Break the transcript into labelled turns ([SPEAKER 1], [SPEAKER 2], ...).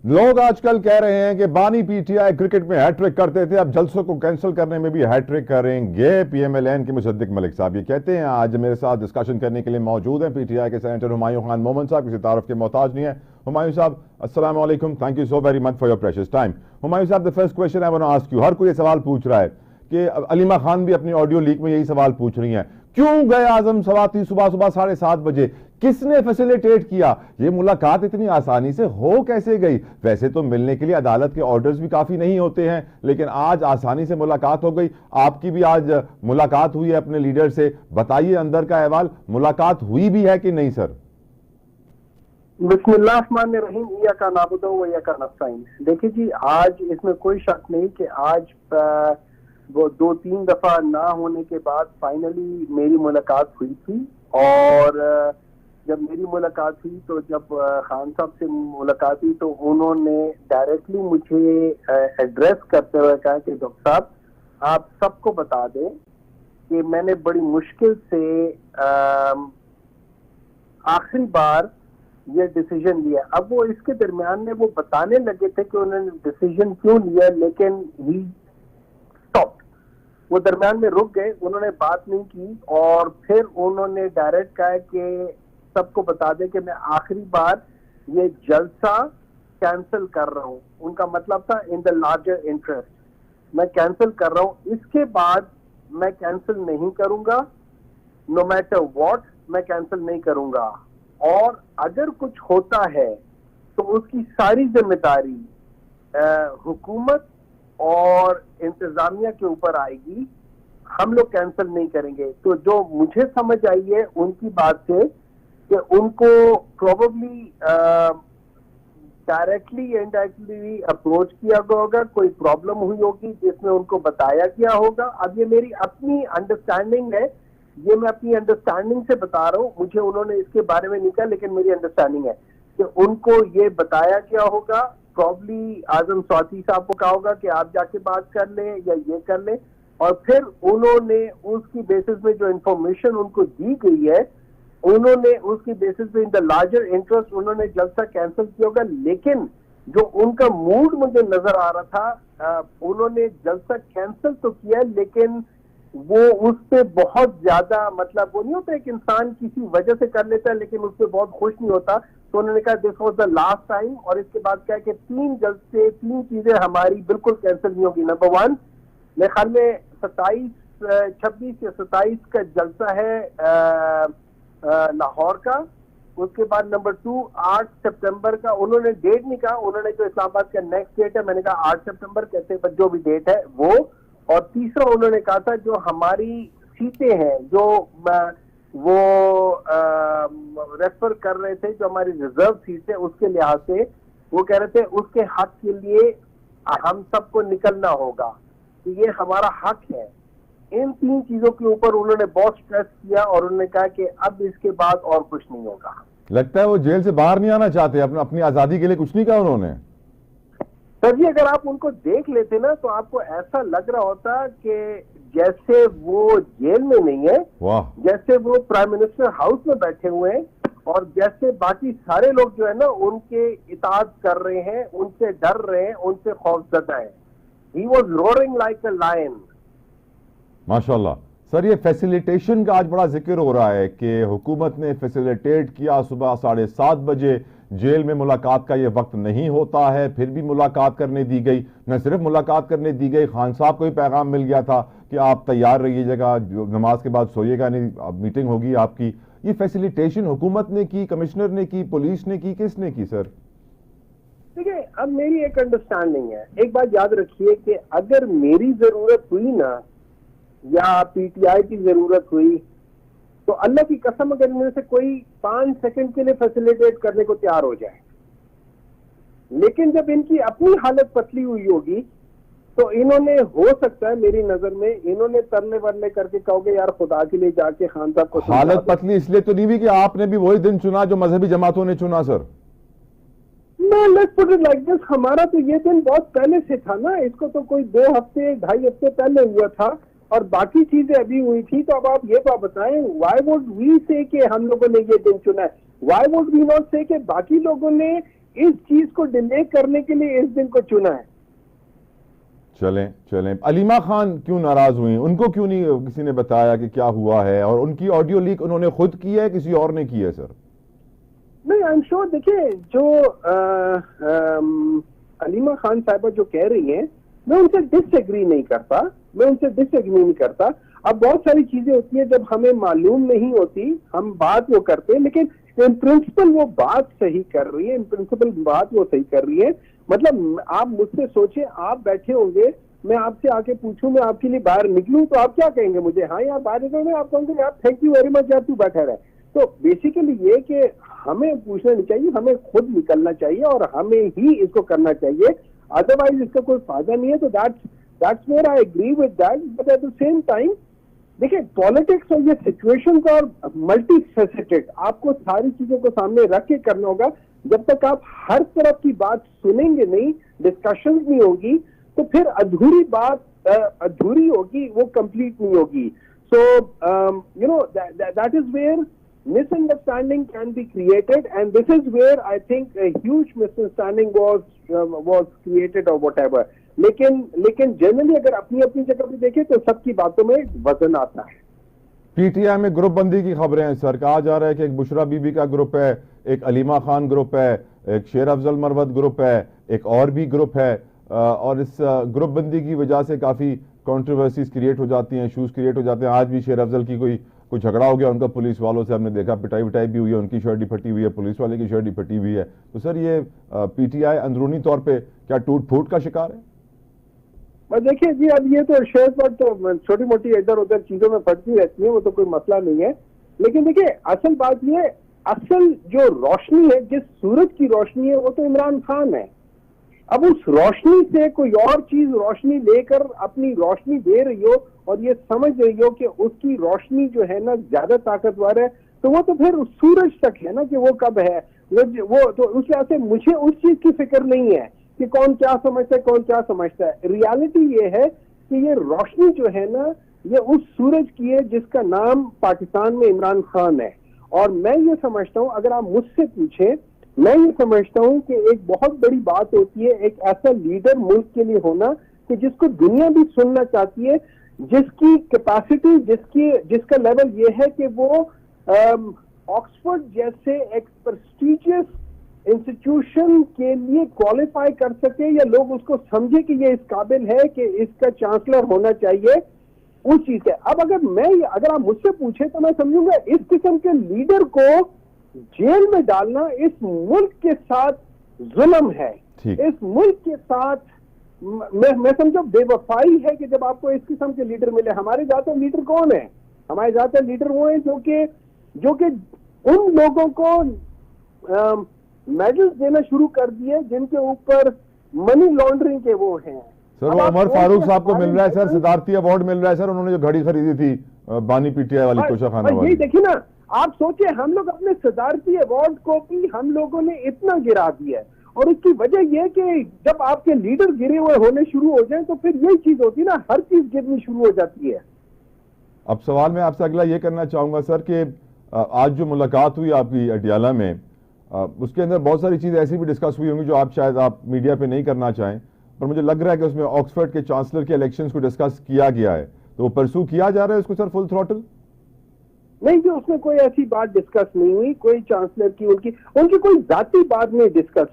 [SPEAKER 1] लोग आजकल कह रहे हैं कि बानी पीटीआई क्रिकेट में हैट्रिक करते थे, अब जलसों को कैंसिल करने में भी हैट्रिक करेंगे। पीएमएलएन के मुसद्दिक मलिक साहब ये कहते हैं। आज मेरे साथ डिस्कशन करने के लिए मौजूद हैं पीटीआई के सेनेटर हुमायूं खान मोमन साहब, किसी तारफ के मोहताज नहीं है। हुमायूं साहब अस्सलाम वालेकुम, thank you so very much for your precious time. Humayun sahab, the first question I want to ask you, हर कोई ये सवाल पूछ रहा है कि अलीमा खान भी अपनी ऑडियो लीक में यही सवाल पूछ रही हैं, क्यों गए आजम सवाती सुबह सुबह 7:30 बजे, किसने फैसिलिटेट किया, ये मुलाकात इतनी आसानी से हो कैसे गई? वैसे तो मिलने के लिए अदालत के ऑर्डर्स भी काफी नहीं होते हैं, लेकिन आज आसानी से मुलाकात हो गई। आपकी भी आज मुलाकात हुई है अपने लीडर से, बताइए अंदर का अहवाल, मुलाकात हुई भी है कि नहीं सर?
[SPEAKER 2] बिस्मिल्लाहिर्रहमानिर्रहीम, इय्याका नअबुदु व इय्याका नस्तईन। देखिए जी, आज इसमें कोई शक नहीं कि आज वो 2-3 दफा ना होने के बाद फाइनली मेरी मुलाकात हुई थी। और जब मेरी मुलाकात हुई तो जब खान साहब से मुलाकात हुई तो उन्होंने डायरेक्टली मुझे एड्रेस करते हुए कहा कि डॉक्टर साहब, आप सबको बता दें कि मैंने बड़ी मुश्किल से आखिरी बार ये डिसीजन लिया। अब वो इसके दरमियान में वो बताने लगे थे कि उन्होंने डिसीजन क्यों लिया, लेकिन ही स्टॉप, वो दरमियान में रुक गए, उन्होंने बात नहीं की। और फिर उन्होंने डायरेक्ट कहा कि सबको बता दें कि मैं आखिरी बार ये जलसा कैंसिल कर रहा हूँ। उनका मतलब था इन द लार्जर इंटरेस्ट, मैं कैंसिल कर रहा हूँ, इसके बाद मैं कैंसिल नहीं करूंगा, नो मैटर व्हाट मैं कैंसिल नहीं करूंगा। और अगर कुछ होता है तो उसकी सारी जिम्मेदारी हुकूमत और इंतजामिया के ऊपर आएगी, हम लोग कैंसिल नहीं करेंगे। तो जो मुझे समझ आई है उनकी बात से कि उनको प्रोबेबली डायरेक्टली इनडायरेक्टली अप्रोच किया गया होगा, कोई प्रॉब्लम हुई होगी जिसमें उनको बताया गया होगा। अब ये मेरी अपनी अंडरस्टैंडिंग है, ये मैं अपनी अंडरस्टैंडिंग से बता रहा हूँ, मुझे उन्होंने इसके बारे में नहीं कहा, लेकिन मेरी अंडरस्टैंडिंग है कि उनको ये बताया गया होगा। प्रॉब्ली आजम स्वाति साहब को कहा होगा कि आप जाके बात कर ले या ये कर ले, और फिर उन्होंने उसकी बेसिस में जो इंफॉर्मेशन उनको दी गई है, उन्होंने उसकी बेसिस पे इन द लार्जर इंटरेस्ट उन्होंने जलसा कैंसिल किया होगा। लेकिन जो उनका मूड मुझे नजर आ रहा था, उन्होंने जलसा कैंसिल तो किया, लेकिन वो उस पे बहुत ज्यादा, मतलब वो नहीं होता एक इंसान किसी वजह से कर लेता है लेकिन उस पर बहुत खुश नहीं होता। तो उन्होंने कहा this was the last time. और इसके बाद क्या है कि 3 चीजें हमारी बिल्कुल कैंसिल नहीं होगी। नंबर 1, मेरे ख्याल में 26 या 27 का जलसा है लाहौर का। उसके बाद नंबर 2, 8 सितंबर का, उन्होंने डेट नहीं कहा, उन्होंने जो इस्लामाबाद का नेक्स्ट डेट है, मैंने कहा 8 सितंबर, कहते हैं जो भी डेट है वो। और तीसरा उन्होंने कहा था जो हमारी सीटें हैं, जो वो रेफर कर रहे थे, जो हमारी रिजर्व सीट है उसके लिहाज से वो कह रहे थे उसके हक के लिए हम सबको निकलना होगा, तो ये हमारा हक है। इन 3 चीजों के ऊपर उन्होंने बहुत स्ट्रेस किया और उन्होंने कहा कि अब इसके बाद और कुछ नहीं होगा।
[SPEAKER 1] लगता है वो जेल से बाहर नहीं आना चाहते, अपनी आजादी के लिए कुछ नहीं कहा उन्होंने।
[SPEAKER 2] सर जी, अगर आप उनको देख लेते ना तो आपको ऐसा लग रहा होता कि जैसे वो जेल में नहीं है, जैसे वो प्राइम मिनिस्टर हाउस में बैठे हुए हैं, और जैसे बाकी सारे लोग जो है ना उनके इताअत कर रहे हैं, उनसे डर रहे हैं, उनसे खौफजदा है। He was roaring like a lion.
[SPEAKER 1] माशाल्लाह। सर, ये फैसिलिटेशन का आज बड़ा जिक्र हो रहा है कि हुकूमत ने फैसिलिटेट किया, सुबह 7:30 बजे जेल में मुलाकात का ये वक्त नहीं होता है, फिर भी मुलाकात करने दी गई। न सिर्फ मुलाकात करने दी गई, खान साहब को भी पैगाम मिल गया था कि आप तैयार रहिएगा, नमाज के बाद सोइएगा नहीं, मीटिंग होगी आपकी। ये फैसिलिटेशन हुकूमत ने की, कमिश्नर ने की, पुलिस ने की, किसने की सर?
[SPEAKER 2] देखिए, अब मेरी एक अंडरस्टैंडिंग है, एक बात याद रखिए कि अगर मेरी जरूरत हुई ना या पीटीआई की जरूरत हुई तो अल्लाह की कसम अगर इनमें से कोई 5 सेकंड के लिए फैसिलिटेट करने को तैयार हो जाए, लेकिन जब इनकी अपनी हालत पतली हुई होगी तो इन्होंने, हो सकता है मेरी नजर में, इन्होंने तरले वरले करके कहोगे यार खुदा के लिए जाके खान साहब को।
[SPEAKER 1] हालत पतली इसलिए तो नहीं हुई कि आपने भी वही दिन चुना जो मजहबी जमातों ने चुना sir.
[SPEAKER 2] Let's put it like this, हमारा तो ये दिन बहुत पहले से था ना, इसको तो कोई 2 हफ्ते 2.5 हफ्ते पहले हुआ था और बाकी चीजें अभी हुई थी। तो अब आप ये बात बताएं, व्हाई वुड वी से कि हम लोगों ने ये दिन चुना है? व्हाई वुड वी नॉट से कि बाकी लोगों ने इस चीज को डिले करने के लिए इस दिन को चुना है।
[SPEAKER 1] चलें चलें, अलीमा खान क्यों नाराज हुई, उनको क्यों नहीं किसी ने बताया कि क्या हुआ है, और उनकी ऑडियो लीक उन्होंने खुद की है किसी और ने की है सर?
[SPEAKER 2] नहीं, आई एम श्योर, देखिए जो अलीमा खान साहिबा जो कह रही हैं, मैं उनसे डिसएग्री नहीं करता। अब बहुत सारी चीजें होती हैं जब हमें मालूम नहीं होती, हम बात वो करते हैं, लेकिन इन प्रिंसिपल वो बात सही कर रही है, मतलब आप मुझसे सोचे, आप बैठे होंगे, मैं आपसे आके पूछूं, मैं आपके लिए बाहर निकलूं, तो आप क्या कहेंगे मुझे? हाँ यार बाहर निकलो, मैं आप कहूंगा यार थैंक यू वेरी मच यार, तू बैठा रहे। तो बेसिकली ये कि हमें पूछना नहीं चाहिए, हमें खुद निकलना चाहिए और हमें ही इसको करना चाहिए, अदरवाइज इसका कोई फायदा नहीं है। तो that's where I agree with that, but at the same time देखिए पॉलिटिक्स और ये सिचुएशंस और मल्टी फेसेटेड, आपको सारी चीजों को सामने रख के करना होगा। जब तक आप हर तरफ की बात सुनेंगे नहीं, डिस्कशंस नहीं होगी, तो फिर अधूरी बात अधूरी होगी, वो कंप्लीट नहीं होगी। So you know that is where misunderstanding can be created, and this is where I think a huge misunderstanding was created or whatever. लेकिन जनरली अगर अपनी अपनी जगह पे देखें तो सबकी बातों में वजन आता है।
[SPEAKER 1] पीटीआई में ग्रुप बंदी की खबरें हैं सर, कहा जा रहा है कि एक बुशरा बीबी का ग्रुप है, एक अलीमा खान ग्रुप है, एक शेर अफजल मरवत ग्रुप है, एक और भी ग्रुप है, और इस ग्रुप बंदी की वजह से काफी कंट्रोवर्सीज क्रिएट हो जाती हैं, इशूज क्रिएट हो जाते हैं। आज भी शेर अफजल की कोई झगड़ा हो गया उनका पुलिस वालों से, हमने देखा पिटाई विटाई भी हुई है, उनकी शर्ट ही फटी हुई है, पुलिस वाले की शर्ट ही फटी हुई है। तो सर ये पीटीआई अंदरूनी तौर पे क्या टूट फूट का शिकार है?
[SPEAKER 2] बस देखिए जी, अब ये तो शर्ट पर तो छोटी मोटी इधर उधर चीजों में फटती रहती है, वो तो कोई मसला नहीं है। लेकिन देखिए असल बात ये, असल जो रोशनी है, जिस सूरज की रोशनी है, वो तो इमरान खान है। अब उस रोशनी से कोई और चीज रोशनी लेकर अपनी रोशनी दे रही हो और ये समझ रही हो कि उसकी रोशनी जो है ना ज्यादा ताकतवर है, तो वो तो फिर उस सूरज तक है ना कि वो कब है, वो तो उस वजह से मुझे उस चीज की फिक्र नहीं है कि कौन क्या समझता है। रियलिटी ये है कि ये रोशनी जो है ना, ये उस सूरज की है जिसका नाम पाकिस्तान में इमरान खान है। और मैं ये समझता हूं, अगर आप मुझसे पूछें, मैं ये समझता हूं कि एक बहुत बड़ी बात होती है एक ऐसा लीडर मुल्क के लिए होना कि जिसको दुनिया भी सुनना चाहती है, जिसकी कैपेसिटी, जिसका लेवल ये है कि वो ऑक्सफोर्ड जैसे एक प्रेस्टिजियस इंस्टीट्यूशन के लिए क्वालिफाई कर सके, या लोग उसको समझे कि ये इस काबिल है कि इसका चांसलर होना चाहिए, उस चीज है। अब अगर आप मुझसे पूछे तो मैं समझूंगा इस किस्म के लीडर को जेल में डालना इस मुल्क के साथ जुल्म है, इस मुल्क के साथ मैं समझो बेवफाई है कि जब आपको इस किस्म के लीडर मिले। हमारे ज्यादातर लीडर कौन है? हमारे ज्यादातर लीडर वो है जो कि उन लोगों को मेडल्स देना शुरू कर दिए जिनके ऊपर मनी लॉन्ड्रिंग के वो हैं।
[SPEAKER 1] सर वो उमर फारूक साहब को मिल रहा है सर, सदारती अवार्ड मिल रहा है सर, उन्होंने जो घड़ी खरीदी थी बानी पीटीआई वाली, तोशा खाना वाली।
[SPEAKER 2] यही देखिए ना, आप सोचिए हम लोग अपने सदारती अवार्ड को भी हम लोगों ने इतना गिरा दिया है, और उसकी वजह यह कि जब आपके लीडर गिरे हुए होने शुरू हो जाए तो फिर यही चीज होती है ना, हर चीज गिरनी शुरू हो जाती है।
[SPEAKER 1] अब सवाल मैं आपसे अगला ये करना चाहूंगा सर कि आज जो मुलाकात हुई आपकी अटियाला में, उसके अंदर बहुत सारी चीज़ ऐसी भी डिस्कस हुई होंगी जो आप मीडिया पे नहीं करना चाहें, पर मुझे लग रहा है कि उसमें ऑक्सफोर्ड के चांसलर के इलेक्शंस को डिस्कस किया गया है, तो वो परसू किया जा रहा है उसको सर फुल थ्रॉटल?
[SPEAKER 2] नहीं जी, उसमें कोई ऐसी बात डिस्कस नहीं हुई, कोई चांसलर की उनकी कोई जाती बात नहीं डिस्कस हुई।